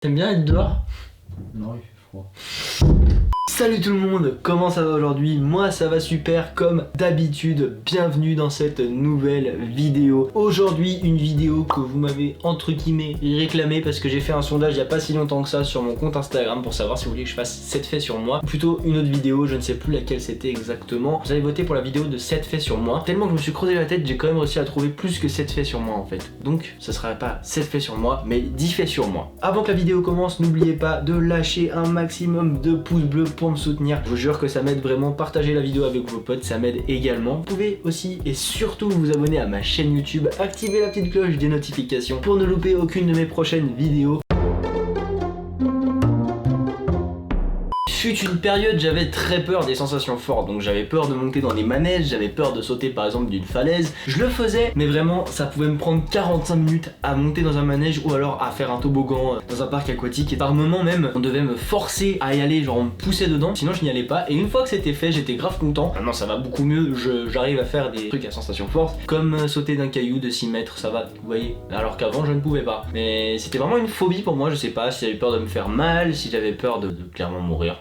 T'aimes bien être dehors? Non, il fait froid. Salut tout le monde, comment ça va aujourd'hui? Moi ça va super comme d'habitude, bienvenue dans cette nouvelle vidéo. Aujourd'hui une vidéo que vous m'avez entre guillemets réclamé parce que j'ai fait un sondage il n'y a pas si longtemps que ça sur mon compte Instagram pour savoir si vous voulez que je fasse 7 faits sur moi. Ou plutôt une autre vidéo, je ne sais plus laquelle c'était exactement. Vous avez voté pour la vidéo de 7 faits sur moi. Tellement que je me suis creusé la tête, j'ai quand même réussi à trouver plus que 7 faits sur moi en fait. Donc ça sera pas 7 faits sur moi, mais 10 faits sur moi. Avant que la vidéo commence, n'oubliez pas de lâcher un maximum de pouces bleus pour me soutenir. Je vous jure que ça m'aide vraiment. Partagez la vidéo avec vos potes, ça m'aide également. Vous pouvez aussi et surtout vous abonner à ma chaîne YouTube, activer la petite cloche des notifications pour ne louper aucune de mes prochaines vidéos. Fut une période, j'avais très peur des sensations fortes, donc j'avais peur de monter dans des manèges, j'avais peur de sauter par exemple d'une falaise. Je le faisais, mais vraiment ça pouvait me prendre 45 minutes à monter dans un manège ou alors à faire un toboggan dans un parc aquatique. Et par moments même, on devait me forcer à y aller, genre on me poussait dedans, sinon je n'y allais pas. Et une fois que c'était fait, j'étais grave content. Maintenant ça va beaucoup mieux, j'arrive à faire des trucs à sensations fortes, comme sauter d'un caillou de 6 mètres, ça va, vous voyez. Alors qu'avant je ne pouvais pas. Mais c'était vraiment une phobie pour moi, je sais pas si j'avais peur de me faire mal, si j'avais peur de clairement mourir.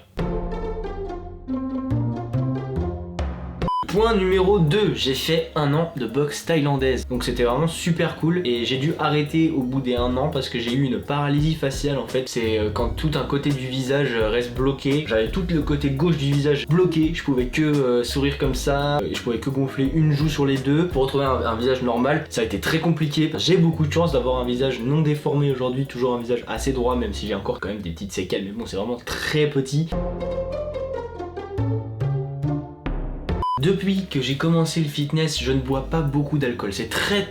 Point numéro 2, j'ai fait 1 an de boxe thaïlandaise. Donc c'était vraiment super cool et j'ai dû arrêter au bout des 1 an parce que j'ai eu une paralysie faciale en fait. C'est quand tout un côté du visage reste bloqué. J'avais tout le côté gauche du visage bloqué. Je pouvais que sourire comme ça. Et je pouvais que gonfler une joue sur les deux pour retrouver un visage normal. Ça a été très compliqué. J'ai beaucoup de chance d'avoir un visage non déformé aujourd'hui. Toujours un visage assez droit même si j'ai encore quand même des petites séquelles. Mais bon, c'est vraiment très petit. Depuis que j'ai commencé le fitness, je ne bois pas beaucoup d'alcool. C'est très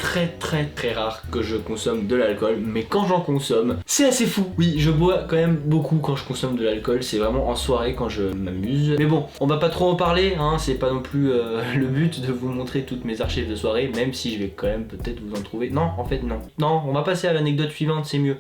rare que je consomme de l'alcool, mais quand j'en consomme, c'est assez fou. Oui, je bois quand même beaucoup quand je consomme de l'alcool, c'est vraiment en soirée quand je m'amuse. Mais bon, on va pas trop en parler, hein, c'est pas non plus le but de vous montrer toutes mes archives de soirée, même si je vais quand même peut-être vous en trouver. Non, en fait non. Non, on va passer à l'anecdote suivante, c'est mieux.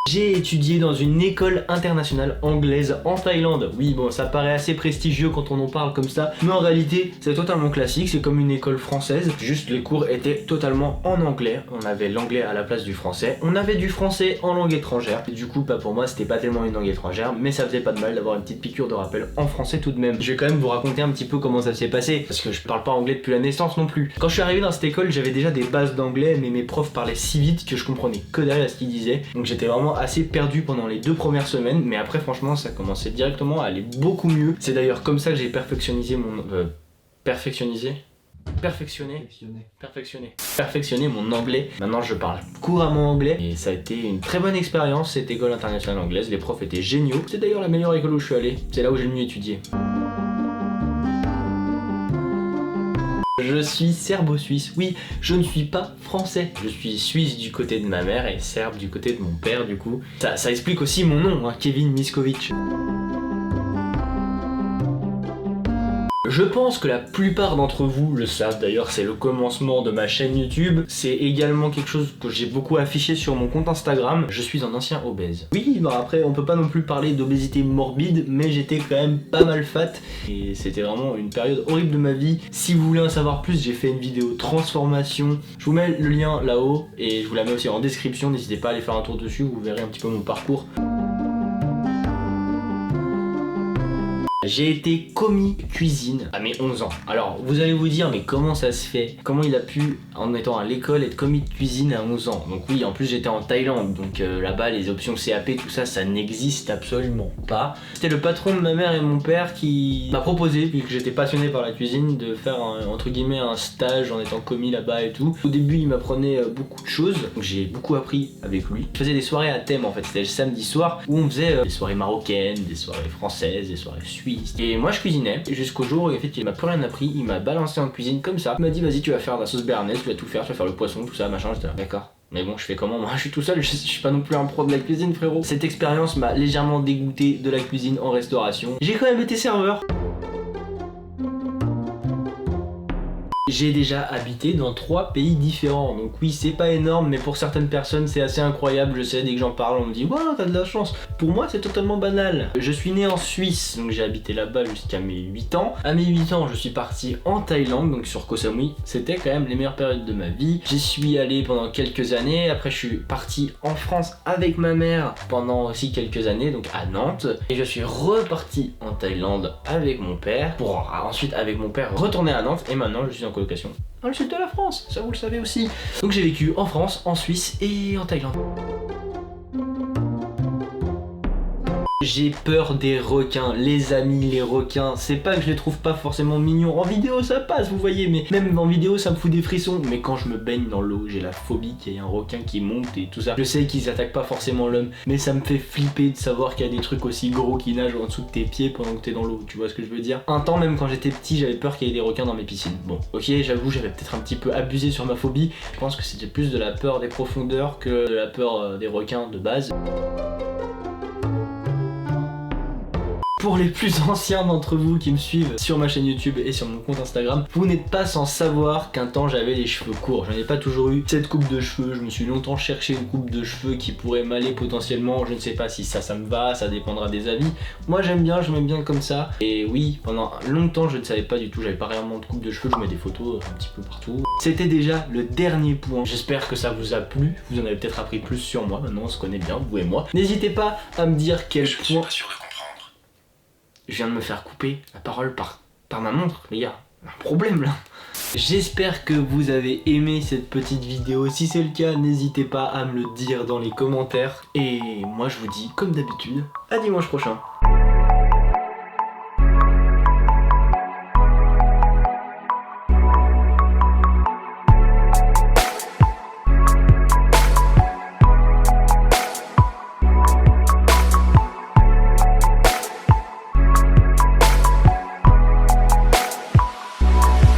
J'ai étudié dans une école internationale anglaise en Thaïlande. Oui, bon, ça paraît assez prestigieux quand on en parle comme ça, mais en réalité, c'est totalement classique, c'est comme une école française, juste les cours étaient totalement en anglais. On avait l'anglais à la place du français, on avait du français en langue étrangère. Et du coup, pas pour moi, c'était pas tellement une langue étrangère, mais ça faisait pas de mal d'avoir une petite piqûre de rappel en français tout de même. Je vais quand même vous raconter un petit peu comment ça s'est passé, parce que je parle pas anglais depuis la naissance non plus. Quand je suis arrivé dans cette école, j'avais déjà des bases d'anglais, mais mes profs parlaient si vite que je comprenais que dalle à ce qu'ils disaient, donc j'étais vraiment assez perdu pendant les 2 premières semaines, mais après franchement ça commençait directement à aller beaucoup mieux. C'est d'ailleurs comme ça que j'ai perfectionné mon anglais. Maintenant je parle couramment anglais et ça a été une très bonne expérience cette école internationale anglaise. Les profs étaient géniaux. C'est d'ailleurs la meilleure école où je suis allé. C'est là où j'ai le mieux étudié. Je suis serbo-suisse, oui, je ne suis pas français. Je suis suisse du côté de ma mère et serbe du côté de mon père du coup. Ça explique aussi mon nom, hein, Kevin Miskovic. Je pense que la plupart d'entre vous le savent, d'ailleurs c'est le commencement de ma chaîne YouTube. C'est également quelque chose que j'ai beaucoup affiché sur mon compte Instagram. Je suis un ancien obèse. Oui, bah après on peut pas non plus parler d'obésité morbide, mais j'étais quand même pas mal fat. Et c'était vraiment une période horrible de ma vie. Si vous voulez en savoir plus, j'ai fait une vidéo transformation. Je vous mets le lien là-haut et je vous la mets aussi en description. N'hésitez pas à aller faire un tour dessus, vous verrez un petit peu mon parcours. J'ai été commis cuisine à mes 11 ans. Alors vous allez vous dire mais comment ça se fait? Comment il a pu en étant à l'école être commis de cuisine à 11 ans? Donc oui, en plus j'étais en Thaïlande, donc là-bas les options CAP tout ça, ça n'existe absolument pas. C'était le patron de ma mère et mon père qui m'a proposé, vu que j'étais passionné par la cuisine, de faire entre guillemets un stage en étant commis là-bas et tout. Au début il m'apprenait beaucoup de choses, donc j'ai beaucoup appris avec lui. Je faisais des soirées à thème en fait, c'était le samedi soir où on faisait des soirées marocaines, des soirées françaises, des soirées suisses. Et moi je cuisinais jusqu'au jour où en fait il m'a plus rien appris, il m'a balancé en cuisine comme ça. Il m'a dit vas-y tu vas faire de la sauce béarnaise, tu vas tout faire, tu vas faire le poisson, tout ça, machin, j'étais là, d'accord. Mais bon, je fais comment? Moi je suis tout seul, je suis pas non plus un pro de la cuisine frérot. Cette expérience m'a légèrement dégoûté de la cuisine en restauration. J'ai quand même été serveur. J'ai déjà habité dans 3 pays différents, donc oui c'est pas énorme mais pour certaines personnes c'est assez incroyable, je sais, dès que j'en parle on me dit waouh t'as de la chance. Pour moi c'est totalement banal. Je suis né en Suisse, donc j'ai habité là-bas jusqu'à mes 8 ans. À mes 8 ans je suis parti en Thaïlande, donc sur Koh Samui, c'était quand même les meilleures périodes de ma vie. J'y suis allé pendant quelques années, après je suis parti en France avec ma mère pendant aussi quelques années, donc à Nantes. Et je suis reparti en Thaïlande avec mon père, pour ensuite avec mon père retourner à Nantes, et maintenant je suis en colocation dans le sud de la France, ça vous le savez aussi. Donc j'ai vécu en France, en Suisse et en Thaïlande. J'ai peur des requins, les amis, les requins, c'est pas que je les trouve pas forcément mignons, en vidéo ça passe vous voyez, mais même en vidéo ça me fout des frissons, mais quand je me baigne dans l'eau, j'ai la phobie qu'il y ait un requin qui monte et tout ça. Je sais qu'ils attaquent pas forcément l'homme, mais ça me fait flipper de savoir qu'il y a des trucs aussi gros qui nagent en dessous de tes pieds pendant que t'es dans l'eau, tu vois ce que je veux dire. Un temps même quand j'étais petit j'avais peur qu'il y ait des requins dans mes piscines. Bon ok, j'avoue j'avais peut-être un petit peu abusé sur ma phobie, je pense que c'était plus de la peur des profondeurs que de la peur des requins de base. Pour les plus anciens d'entre vous qui me suivent sur ma chaîne YouTube et sur mon compte Instagram, vous n'êtes pas sans savoir qu'un temps j'avais les cheveux courts. J'en ai pas toujours eu cette coupe de cheveux, je me suis longtemps cherché une coupe de cheveux qui pourrait m'aller potentiellement, je ne sais pas si ça me va, ça dépendra des avis. Moi j'aime bien, je m'aime bien comme ça. Et oui, pendant longtemps je ne savais pas du tout, j'avais pas réellement de coupe de cheveux, je mets des photos un petit peu partout. C'était déjà le dernier point, j'espère que ça vous a plu, vous en avez peut-être appris plus sur moi, maintenant on se connaît bien, vous et moi. N'hésitez pas à me dire quel point... Je suis pas sûr de comprendre. Je viens de me faire couper la parole par ma montre, les gars. Un problème là. J'espère que vous avez aimé cette petite vidéo. Si c'est le cas, n'hésitez pas à me le dire dans les commentaires. Et moi je vous dis, comme d'habitude, à dimanche prochain.